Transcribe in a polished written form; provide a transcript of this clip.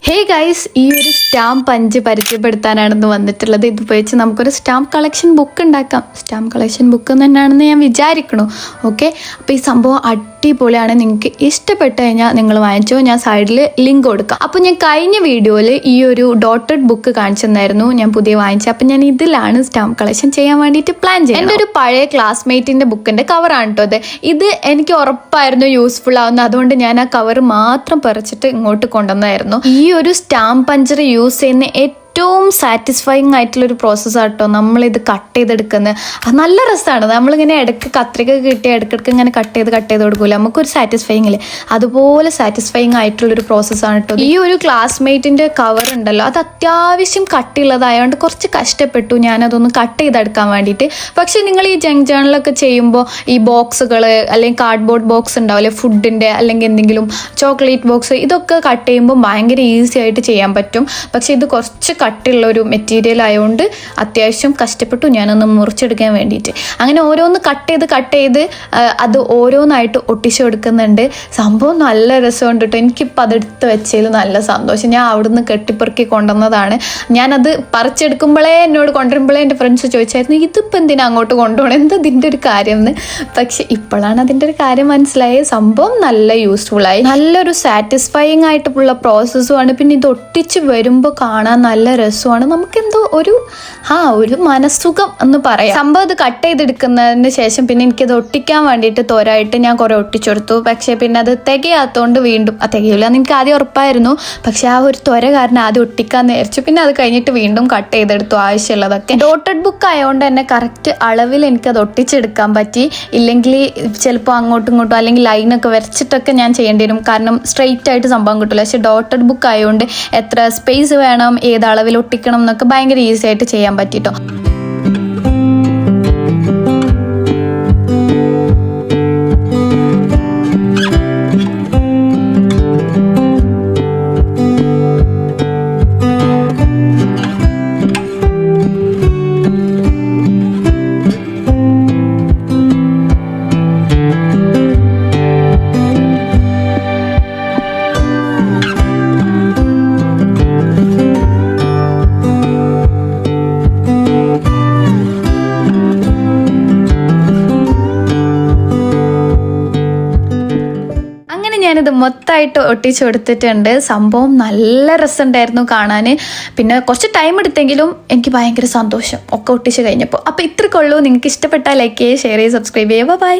Hey guys, ഈ ഒരു stamp 5 പരിചയപ്പെടുത്താനാണെന്ന് വന്നിട്ടുള്ളത്. ഇത് ഉപയോഗിച്ച് നമുക്കൊരു സ്റ്റാമ്പ് കളക്ഷൻ ബുക്ക് ഉണ്ടാക്കാം. സ്റ്റാമ്പ് കളക്ഷൻ ബുക്ക് തന്നെയാണെന്ന് ഞാൻ വിചാരിക്കണു. ഓക്കെ, അപ്പോൾ ഈ സംഭവം അടിപൊളിയാണ്. നിങ്ങൾക്ക് ഇഷ്ടപ്പെട്ട് കഴിഞ്ഞാൽ നിങ്ങൾ വാങ്ങിച്ചോ. ഞാൻ സൈഡിൽ ലിങ്ക് കൊടുക്കാം. അപ്പോൾ ഞാൻ കഴിഞ്ഞ വീഡിയോയിൽ ഈ ഒരു ഡോട്ടഡ് ബുക്ക് കാണിച്ചു തന്നായിരുന്നു, ഞാൻ പുതിയ വാങ്ങിച്ചത്. അപ്പം ഞാൻ ഇതിലാണ് സ്റ്റാമ്പ് കളക്ഷൻ ചെയ്യാൻ വേണ്ടിയിട്ട് പ്ലാൻ ചെയ്യുന്നത്. എൻ്റെ ഒരു പഴയ ക്ലാസ്മേറ്റിൻ്റെ ബുക്കിൻ്റെ കവറാണ് കേട്ടോ അത്. ഇത് എനിക്ക് ഉറപ്പായിരുന്നു യൂസ്ഫുൾ ആവുന്നത്. അതുകൊണ്ട് ഞാൻ ആ കവർ മാത്രം പറിച്ചിട്ട് ഇങ്ങോട്ട് കൊണ്ടുവന്നായിരുന്നു. ഈ ഒരു സ്റ്റാമ്പ് പഞ്ചർ യൂസ് ചെയ്യുന്ന ഏറ്റവും സാറ്റിസ്ഫൈങ് ആയിട്ടുള്ളൊരു പ്രോസസ്സാണ് കേട്ടോ നമ്മളിത് കട്ട് ചെയ്തെടുക്കുന്നത്. അത് നല്ല രസമാണ്. നമ്മളിങ്ങനെ ഇടയ്ക്ക് കത്രിക കിട്ടിയ ഇടയ്ക്കിടയ്ക്ക് ഇങ്ങനെ കട്ട് ചെയ്ത് കൊടുക്കൂല, നമുക്കൊരു സാറ്റിസ്ഫൈങ് ഇല്ലേ, അതുപോലെ സാറ്റിസ്ഫൈങ് ആയിട്ടുള്ളൊരു പ്രോസസ്സാണ് കേട്ടോ. ഈ ഒരു ക്ലാസ്മേറ്റിൻ്റെ കവർ ഉണ്ടല്ലോ, അത് അത്യാവശ്യം കട്ടിയുള്ളതായതുകൊണ്ട് കുറച്ച് കഷ്ടപ്പെട്ടു ഞാനതൊന്ന് കട്ട് ചെയ്തെടുക്കാൻ വേണ്ടിയിട്ട്. പക്ഷേ നിങ്ങൾ ഈ ജങ്ക് ജേണലൊക്കെ ചെയ്യുമ്പോൾ ഈ ബോക്സുകൾ അല്ലെങ്കിൽ കാർഡ്ബോർഡ് ബോക്സ് ഉണ്ടാവില്ലേ, ഫുഡിൻ്റെ അല്ലെങ്കിൽ എന്തെങ്കിലും ചോക്ലേറ്റ് ബോക്സ്, ഇതൊക്കെ കട്ട് ചെയ്യുമ്പോൾ ഭയങ്കര ഈസി ആയിട്ട് ചെയ്യാൻ പറ്റും. പക്ഷേ ഇത് കുറച്ച് കട്ടിയുള്ള ഒരു മെറ്റീരിയൽ ആയതുകൊണ്ട് അത്യാവശ്യം കഷ്ടപ്പെട്ടു ഞാനൊന്ന് മുറിച്ചെടുക്കാൻ വേണ്ടിയിട്ട്. അങ്ങനെ ഓരോന്ന് കട്ട് ചെയ്ത് അത് ഓരോന്നായിട്ട് ഒട്ടിച്ചു കൊടുക്കുന്നുണ്ട്. സംഭവം നല്ല രസമുണ്ട് കേട്ടോ. എനിക്കിപ്പോൾ അതെടുത്ത് വെച്ചതിൽ നല്ല സന്തോഷം. ഞാൻ അവിടുന്ന് കെട്ടിപ്പെറുക്കി കൊണ്ടുവന്നതാണ്. ഞാനത് പറിച്ചെടുക്കുമ്പോഴേ എന്നോട് കൊണ്ടുവരുമ്പോഴേ എൻ്റെ ഫ്രണ്ട്സ് ചോദിച്ചായിരുന്നു, ഇതിപ്പോൾ എന്തിനാ അങ്ങോട്ട് കൊണ്ടുപോകണം, എന്താ ഇതിൻ്റെ ഒരു കാര്യം എന്ന്. പക്ഷെ ഇപ്പോഴാണ് അതിൻ്റെ ഒരു കാര്യം മനസ്സിലായത്. സംഭവം നല്ല യൂസ്ഫുള്ളായി, നല്ലൊരു സാറ്റിസ്ഫൈയിങ് ആയിട്ടുള്ള പ്രോസസ്സുമാണ്. പിന്നെ ഇത് ഒട്ടിച്ച് വരുമ്പോൾ കാണാൻ നല്ല രസമാണ്. നമുക്കെന്തോ ഒരു മനസ്സുഖം എന്ന് പറയാം. സംഭവം ഇത് കട്ട് ചെയ്തെടുക്കുന്നതിന് ശേഷം പിന്നെ എനിക്കത് ഒട്ടിക്കാൻ വേണ്ടിയിട്ട് തോരായിട്ട് ഞാൻ കുറെ ഒട്ടിച്ചെടുത്തു. പക്ഷേ പിന്നെ അത് തികയാത്തോണ്ട് വീണ്ടും തികയില്ല എന്ന് എനിക്ക് ആദ്യം ഉറപ്പായിരുന്നു. പക്ഷെ ആ ഒരു ത്വര കാരണം ആദ്യം ഒട്ടിക്കാൻ നേരിച്ചു. പിന്നെ അത് കഴിഞ്ഞിട്ട് വീണ്ടും കട്ട് ചെയ്തെടുത്തു ആവശ്യമുള്ളതൊക്കെ. ഡോട്ടഡ് ബുക്ക് ആയതുകൊണ്ട് തന്നെ കറക്റ്റ് അളവിൽ എനിക്കത് ഒട്ടിച്ചെടുക്കാൻ പറ്റി. ഇല്ലെങ്കിൽ ചിലപ്പോൾ അങ്ങോട്ടും ഇങ്ങോട്ടും അല്ലെങ്കിൽ ലൈനൊക്കെ വരച്ചിട്ടൊക്കെ ഞാൻ ചെയ്യേണ്ടി വരും. കാരണം സ്ട്രെയിറ്റ് ആയിട്ട് സംഭവം കിട്ടില്ല. പക്ഷെ ഡോട്ടഡ് ബുക്ക് ആയതുകൊണ്ട് എത്ര സ്പേസ് വേണം, ഏത് അളവിൽ ഒട്ടിക്കണം എന്നൊക്കെ ഭയങ്കര ഈസി ആയിട്ട് ചെയ്യാൻ പറ്റിട്ടോ. ഞാനിത് മൊത്തമായിട്ട് ഒട്ടിച്ചു കൊടുത്തിട്ടുണ്ട്. സംഭവം നല്ല രസമുണ്ടായിരുന്നു കാണാൻ. പിന്നെ കുറച്ച് ടൈം എടുത്തെങ്കിലും എനിക്ക് ഭയങ്കര സന്തോഷം ഒക്കെ ഒട്ടിച്ച് കഴിഞ്ഞപ്പോൾ. അപ്പോൾ ഇത്രയ്ക്കുള്ളൂ. നിങ്ങൾക്ക് ഇഷ്ടപ്പെട്ടാൽ ലൈക്ക് ചെയ്യുക, ഷെയർ ചെയ്യുക, സബ്സ്ക്രൈബ് ചെയ്യുക. ബൈ.